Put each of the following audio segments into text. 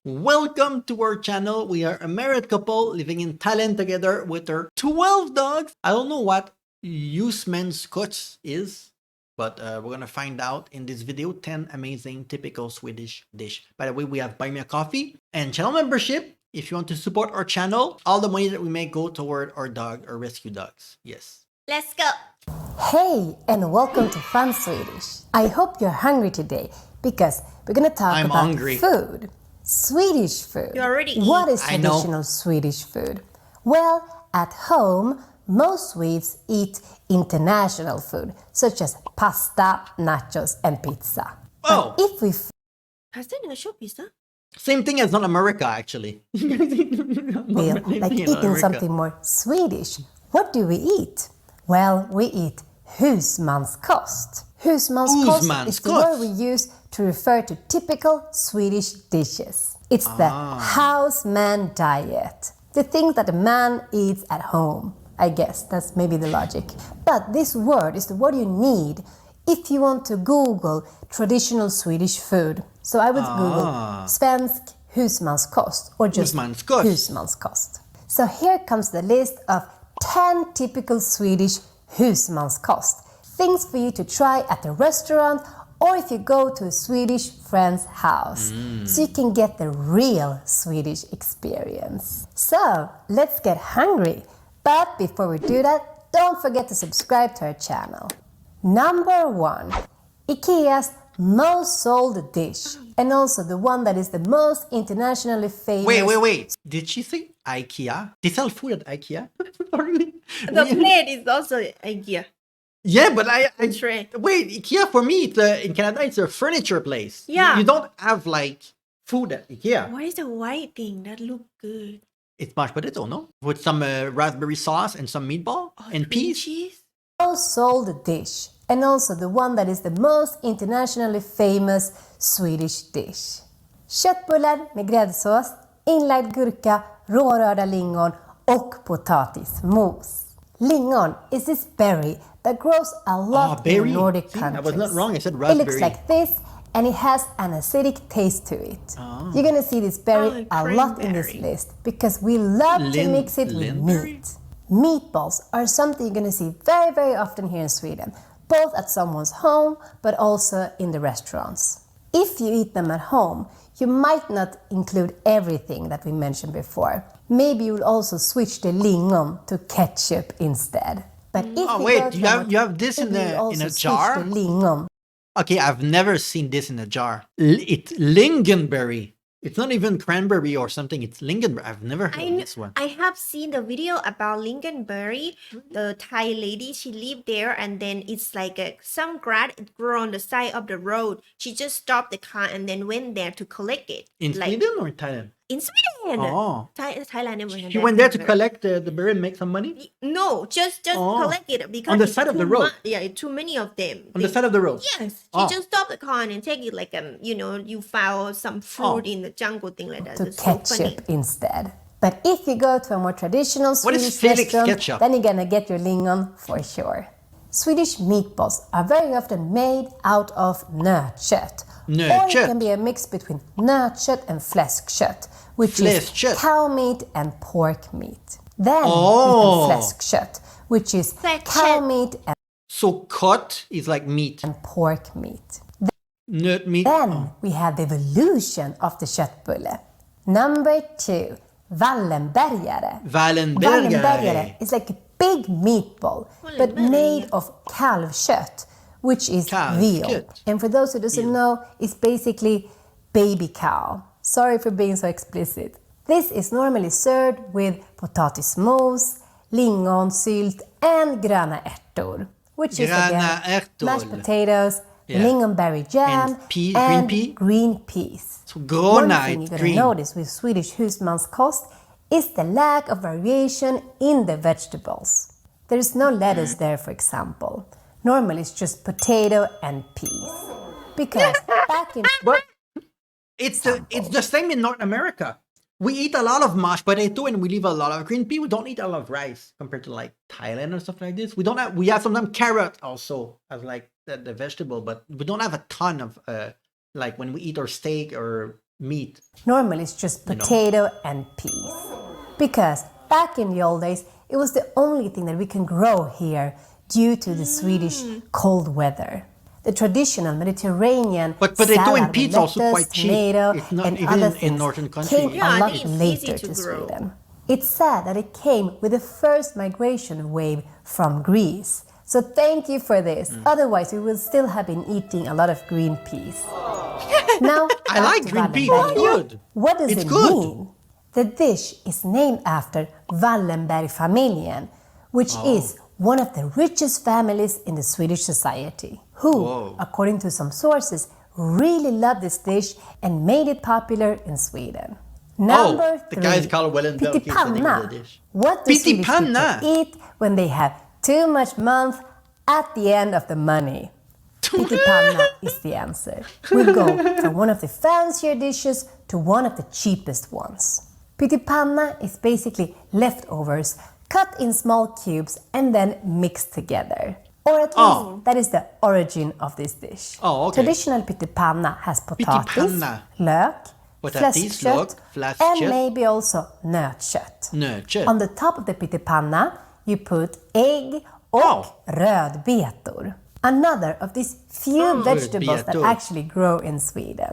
Welcome to our channel. We are a married couple living in Thailand together with our 12 dogs. I don't know what Husmanskost is, but we're gonna find out in this video. 10 amazing typical Swedish dish. By the way, we have Buy Me a Coffee and channel membership. If you want to support our channel, all the money that we make go toward our dog, our rescue dogs. Yes. Let's go! Hey, and welcome to Fun Swedish. I hope you're hungry today because we're gonna talk I'm about hungry. food. Swedish food. You already What eat. is I know. traditional Swedish food? Well, at home, most Swedes eat international food such as pasta, nachos, and pizza. Oh. But if we Pasta nacho pizza? Same thing as not America, actually. feel like eating something more Swedish, what do we eat? Well, we eat Husmanskost. Husmanskost is the word we use to refer to typical Swedish dishes. It's the houseman diet, the things that a man eats at home. I guess that's maybe the logic. But this word is the word you need if you want to Google traditional Swedish food. So I would Google Svensk husmanskost or just Husmanskost. So here comes the list of 10 typical Swedish husmanskost. Things for you to try at a restaurant or if you go to a Swedish friend's house. So you can get the real Swedish experience. So let's get hungry. But before we do that, don't forget to subscribe to our channel. Number 1. IKEA's most sold dish. And also the one that is the most internationally famous. Wait. Did she say IKEA? They sell food at IKEA? Sorry. The plate is also IKEA. Yeah, but I Tray. wait, IKEA for me, in Canada, it's a furniture place. Yeah. You don't have like food at IKEA. What is the white thing that look good? It's mashed potato, no? With some raspberry sauce and some meatball and cream peas. cheese? Most sold dish. And also the one that is the most internationally famous Swedish dish. Köttbullar med gräddsås, inlagd gurka, rårörda lingon och potatismos. Lingon is this berry that grows a lot berry. in Nordic See, countries. I was not wrong, I said It raspberry. looks like this and it has an acidic taste to it. You're gonna see this berry a lot in this cranberry. list because we love to mix it with Linberry? meat. Meatballs are something you're gonna see very, very often here in Sweden, both at someone's home but also in the restaurants. If you eat them at home, you might not include everything that we mentioned before. Maybe you'll also switch the lingon to ketchup instead. But if Oh you wait, go to you have this in maybe you'll a also switch jar? the lingon. Okay, I've never seen this in a jar. It's lingonberry. It's not even cranberry or something. It's lingonberry. I've never heard of this one. I have seen the video about lingonberry. The Thai lady, she lived there and then it's like some grass it grew on the side of the road. She just stopped the car and then went there to collect it. In like, Sweden or in Thailand? In Sweden! Oh. Thailand never had She that went there to lingonberry. collect the berry and make some money? No, just collect it because On the it's side of too the road? Yeah, too many of them. On the side of the road? Yes, Oh. she just stopped the car and take it like you found some fruit in the jungle thing like that. to It's so funny. ketchup instead. But if you go to a more traditional What is Swedish Felix restaurant, ketchup? then you're gonna get your lingon for sure. Swedish meatballs are very often made out of nötkött. Or it Nötkött? can be a mix between nötkött and fläskkött, which Fläskkött. is cow meat and pork meat. Then we Oh. have fläskkött, which is Fläskkött. cow meat So cut is like meat. and pork meat. Nut meat. Then we have the evolution of the köttbulle. Number 2, Wallenbergare. Wallenbergare. is like a big meatball, but made of kalvkött, which is veal. Kalvkött. And for those who doesn't know, it's basically baby cow. Sorry for being so explicit. This is normally served with potatismos, lingonsylt, and gröna ärtor, which is Gröna again ärtor. mashed potatoes, Yeah. lingonberry jam, And green pea? green peas. So One gröna thing is you're green. gonna notice with Swedish husmanskost is the lack of variation in the vegetables. There is no lettuce there, for example. Normally it's just potato and peas. Because back in But it's the same in North America. We eat a lot of mashed potato and we leave a lot of green pea. We don't eat a lot of rice compared to like Thailand or stuff like this. We have sometimes carrot also as like the vegetable, but we don't have a ton of like when we eat our steak or meat. Normally it's just potato and peas. Because back in the old days, it was the only thing that we can grow here due to the Swedish cold weather. The traditional Mediterranean But potato salad and peas with also lettuce, quite cheap. tomato, It's not and even other in things northern countries. came Yeah, I a lot think it's easy later to to grow. Sweden. It's sad that it came with the first migration wave from Greece. So thank you for this. Otherwise, we would still have been eating a lot of green peas. Now, I back like to green peas. Wallenbergare. It's good. What does It's it good. mean? The dish is named after Wallenbergfamiljen, which is one of the richest families in the Swedish society, who, according to some sources, really loved this dish and made it popular in Sweden. Number the three, guys call Wallenbergare is the name of the Pyttipanna. dish. What do Swedish people Pyttipanna? eat when they have too much month at the end of the money? Pyttipanna is the answer. We go from one of the fancier dishes to one of the cheapest ones. Pyttipanna is basically leftovers cut in small cubes and then mixed together. Or at least that is the origin of this dish. Oh, okay. Traditional pyttipanna has potatis, Pyttipanna. lök, Potatis, fläskkött, lök, and fläskkött. maybe also nötkött. Nötkött. On the top of the pyttipanna, you put ägg och rödbetor. Another of these few vegetables that rödbetor. actually grow in Sweden.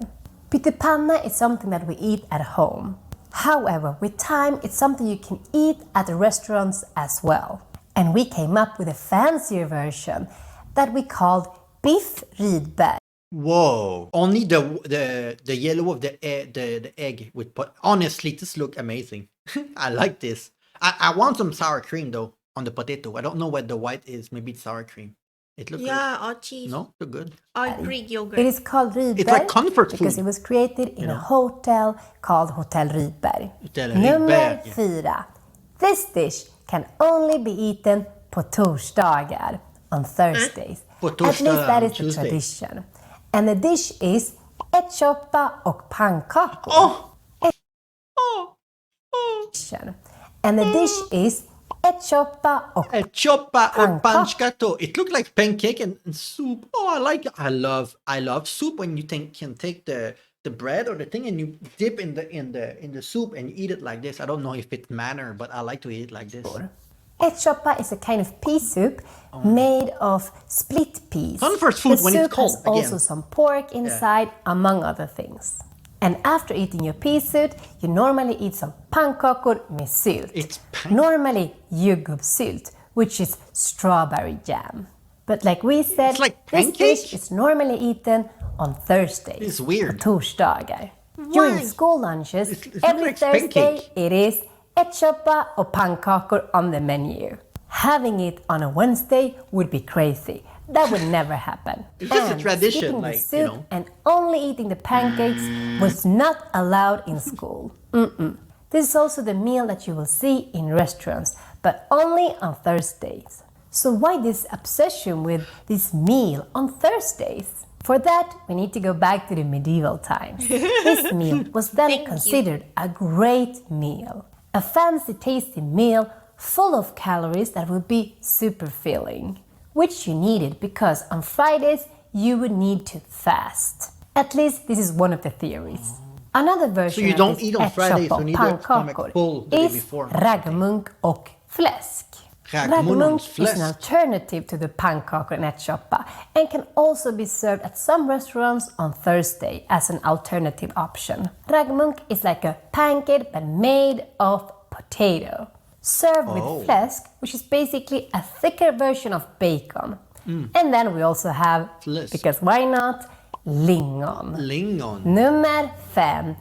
Pyttipanna is something that we eat at home. However, with time, it's something you can eat at the restaurants as well. And we came up with a fancier version that we called biff Rydberg. Whoa! Only the yellow of the egg with honestly, this look amazing. I like this. I want some sour cream though on the potato. I don't know what the white is. Maybe it's sour cream. It looks Yeah, or cheese. good. No, look good. Or Greek yogurt. It is called Rydberg It's like comfort because food. it was created in a hotel called Hotel Rydberg. Hotel Nummer Rydberg. 4. This dish can only be eaten på torsdagar, on Thursdays. På At least torsdagar, that is the Tuesday. tradition. And the dish is ärtsoppa och pannkakor. And the dish is ärtsoppa och Choppa or Pancake. pancakes. It looks like pancake and soup. Oh, I like it. I love soup when you can take the bread or the thing and you dip in the soup and you eat it like this. I don't know if it matters, but I like to eat it like this. Ärtsoppa is a kind of pea soup made of split peas. Comfort food the when soup it's cold, has also again. some pork inside, among other things. And after eating your pea soup, you normally eat some pannkakor med sylt. It's Normally jordgubbssylt, which is strawberry jam. But like we said, It's like this pancake? dish is normally eaten on Thursdays. It's weird. På torsdagar. During school lunches, It every looks Thursday pancake. it is ärtsoppa och pannkakor on the menu. Having it on a Wednesday would be crazy. That would never happen. It's just a And tradition, skipping the like, soup you know. and only eating the pancakes was not allowed in school. This is also the meal that you will see in restaurants, but only on Thursdays. So why this obsession with this meal on Thursdays? For that, we need to go back to the medieval times. This meal was then considered a great meal. A fancy tasty meal full of calories that would be super filling, which you needed because on Fridays you would need to fast. At least this is one of the theories. Another version you of don't this eat on Fridays, ärtsoppa you need och your stomach pannkakor full the day is before. raggmunk och fläsk. Raggmunk is fläsk. an alternative to the pannkakor and ärtsoppa and can also be served at some restaurants on Thursday as an alternative option. Raggmunk is like a pancake but made of potato, served with fläsk, which is basically a thicker version of bacon. And then we also have, Fläsk. because why not, lingon. Lingon. Nummer 5.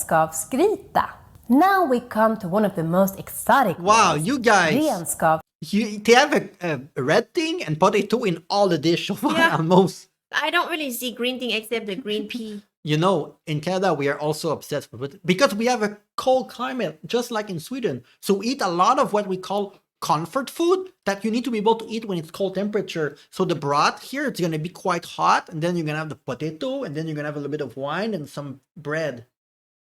Renskapsgryta. Now we come to one of the most exotic Wow, ones. you guys. Renskap. They have a red thing and potato in all the dish Yeah. almost. I don't really see green thing except the green pea. You know, in Canada, we are also obsessed with it because we have a cold climate, just like in Sweden. So we eat a lot of what we call comfort food that you need to be able to eat when it's cold temperature. So the broth here, it's going to be quite hot. And then you're going to have the potato. And then you're going to have a little bit of wine and some bread.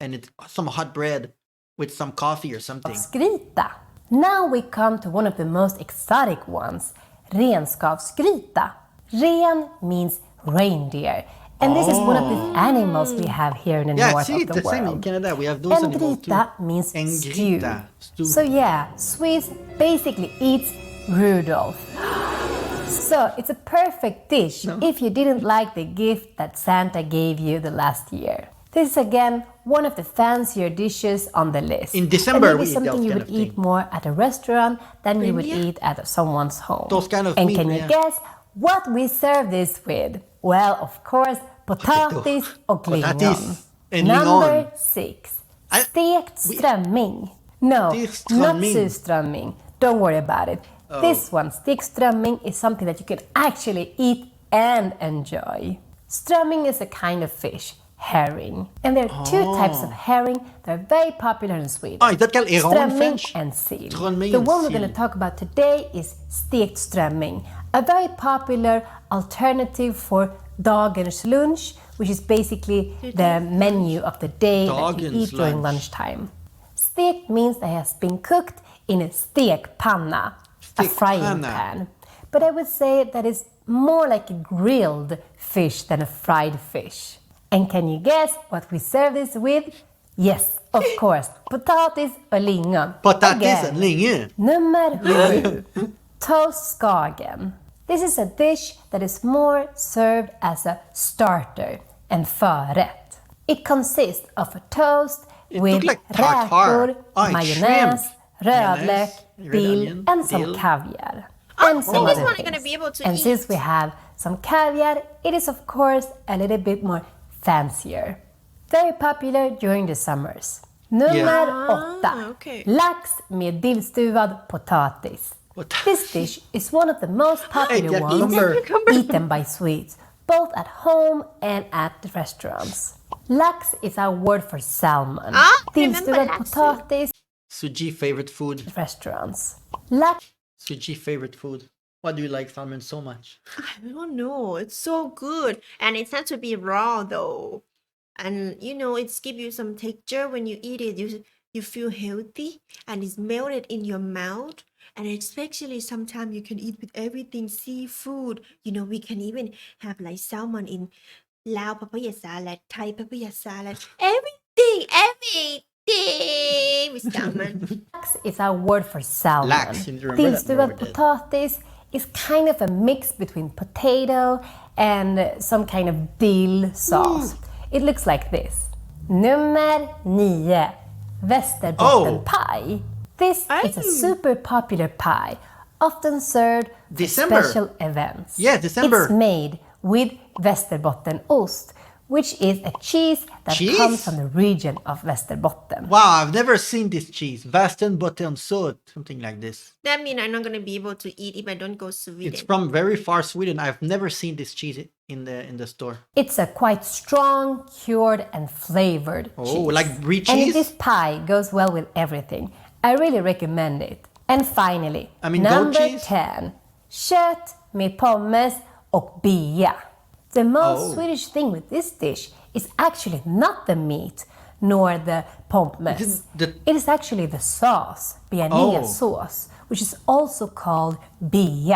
And it's some hot bread with some coffee or something. Skryta. Now we come to one of the most exotic ones. Renskapsgryta. Ren means reindeer. And this is one of the animals we have here in the Yeah, north see, of the the same in world. Canada. We have those animals too. Engrita means stew. Engrita, stew. So yeah, Swedes basically eat Rudolph. So it's a perfect dish if you didn't like the gift that Santa gave you the last year. This is again one of the fancier dishes on the list. In December, and we maybe eat something those you kind would of eat thing. more at a restaurant than you would Reindeer? eat at someone's home. Those kind of and meat, can you yeah. guess what we serve this with? Well, of course, potatis och lingon. Potatis and Number lingon. 6. I- Stekt strömming. No, Stekt not strömming. surströmming. Don't worry about it. Oh. This one, stekt strömming, is something that you can actually eat and enjoy. Strömming is a kind of fish, herring. And there are two types of herring that are very popular in Sweden. Oh, is that called Iran in Strömming French? and sill. Strömming The and one we're sill. going to talk about today is stekt strömming, a very popular alternative for dagens lunch, which is basically the menu of the day that you Dagens eat during lunch. lunchtime. Stekt means that it has been cooked in a stekpanna, a frying Stekpanna. pan. But I would say that it's more like a grilled fish than a fried fish. And can you guess what we serve this with? Yes, of course, potatis och lingon. Potatis Again. and lingon. Nummer 7. Toast Skagen. This is a dish that is more served as a starter and förrätt. It consists of a toast It with looked like tartar. räkor, Oh, majonnäs, rödlök, Mayonnaise, red dill, onion, and some dill. caviar. And some this other one I'm gonna things. be able to And eat. since we have some caviar, it is of course a little bit more fancier. Very popular during the summers. Nummer 8. okay. Lax med dillstuvad potatis. Potatis. This dish is one of the most popular Hey, ones cucumber. eaten by Swedes, both at home and at the restaurants. Lax is our word for salmon. remember Dillstuvad lax. potatis, Suji favorite food. restaurants. Lax Suji favorite food. Why do you like salmon so much? I don't know. It's so good. And it has to be raw though. And you know, it's give you some texture when you eat it. You feel healthy and it's melted in your mouth. And especially sometimes you can eat with everything seafood. You know, we can even have like salmon in Lao papaya salad, Thai papaya salad, everything with salmon. is our word for salmon. Lax, you need to remember that Dillstuvad more with it. potatis is kind of a mix between potato and some kind of dill sauce. It looks like this. Nummer 9. Västerbotten Oh. pie. This is a Oh. super popular pie, often served for December. special events. Yeah, December. It's made with Västerbottenost, which is a cheese that Cheese? comes from the region of Västerbotten. Wow, I've never seen this cheese. Västerbottensot, something like this. That means I'm not gonna be able to eat if I don't go to Sweden. It's from very far Sweden. I've never seen this cheese in the store. It's a quite strong, cured, and flavored Oh, cheese. like brie And cheese? this pie goes well with everything. I really recommend it. And finally, I mean, goat number cheese? 10. Kött med pommes och bea. The most Oh. Swedish thing with this dish is actually not the meat nor the pommes. It is actually the sauce, bearnaise Oh. sauce, which is also called bea.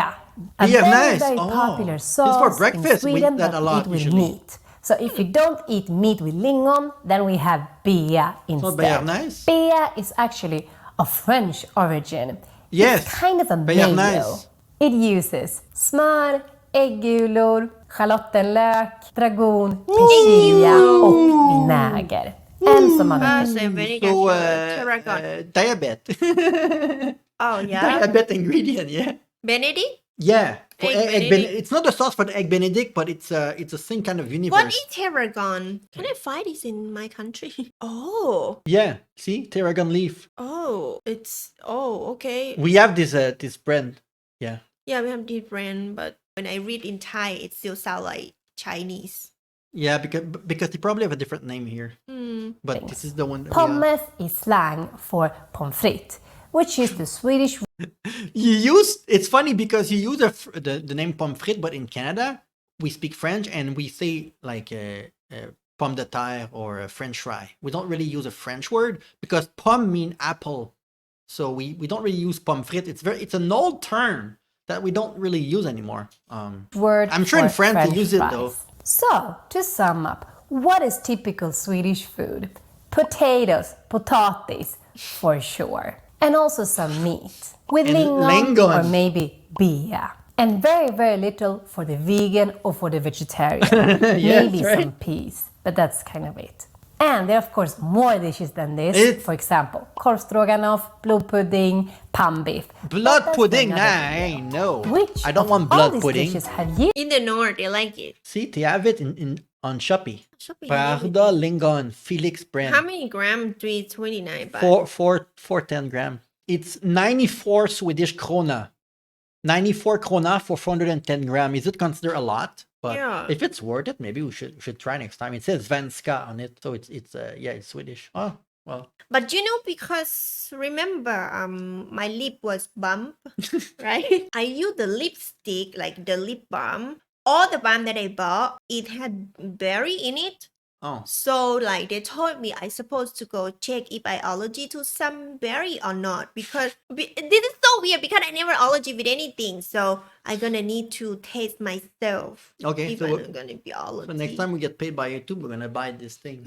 A Bea, very, nice. very Oh. popular It's for sauce in breakfast. We eat Sweden that a lot eat with usually. meat. So if you don't eat meat with lingon, then we have bea instead. bearnaise? Bea is actually of French origin. Yes, It's kind of a mayo. bearnaise. It uses smör, äggulor, schalottenlök, dragon, persilja och vinäger. And some other First things. and vinegar, So, tarragon. diabetes. Oh yeah, Diabetes ingredient, yeah. Benedict. Yeah. For Egg egg Benedict. It's not the sauce for the egg Benedict, but it's a same kind of universe. What is tarragon? Can I find this in my country? Oh, Yeah. See? Tarragon leaf. okay. We have this brand. Yeah. Yeah, we have different, but when I read in Thai, it still sounds like Chinese. Yeah, because they probably have a different name here. But this is the one that we have. Pommes is slang for pommes frites, which is the Swedish It's funny because you use the name pomme frite, but in Canada we speak French and we say like pomme de terre or a French fry. We don't really use a French word because pomme mean apple, so we don't really use pomme frite. It's an old term that we don't really use anymore. word I'm sure in for France they French use it fries. though. So, to sum up, what is typical Swedish food? Potatoes, potatis, for sure. And also some meat. With And lingon lingon. or maybe bia. And very, very little for the vegan or for the vegetarian. Yes, Maybe right. some peas, but that's kind of it. And there are of course more dishes than this. It's- For example, korv stroganoff, blod pudding, pan beef. But Blood that's pudding? another Nah, video. no. Which I don't of want all blood these pudding. dishes have you In the north, they like it. See, they have it on Shopee. Shopee have Parda lingon, Felix brand. How many grams? 329 baht. 410 gram. It's 94 Swedish krona. 94 krona for 410 gram. Is it considered a lot? But Yeah. if it's worth it, maybe we should try next time. It says Svenska on it, so it's Swedish. Oh well. But because remember, my lip was bump, right? I used the lipstick, like the lip balm. All the balm that I bought, it had berry in it. Oh, So like they told me I supposed to go check if I allergy to some berry or not because this is so weird because I never allergy with anything. So I'm gonna need to taste myself okay. if So, I'm gonna be allergic. so next time we get paid by YouTube, we're gonna buy this thing.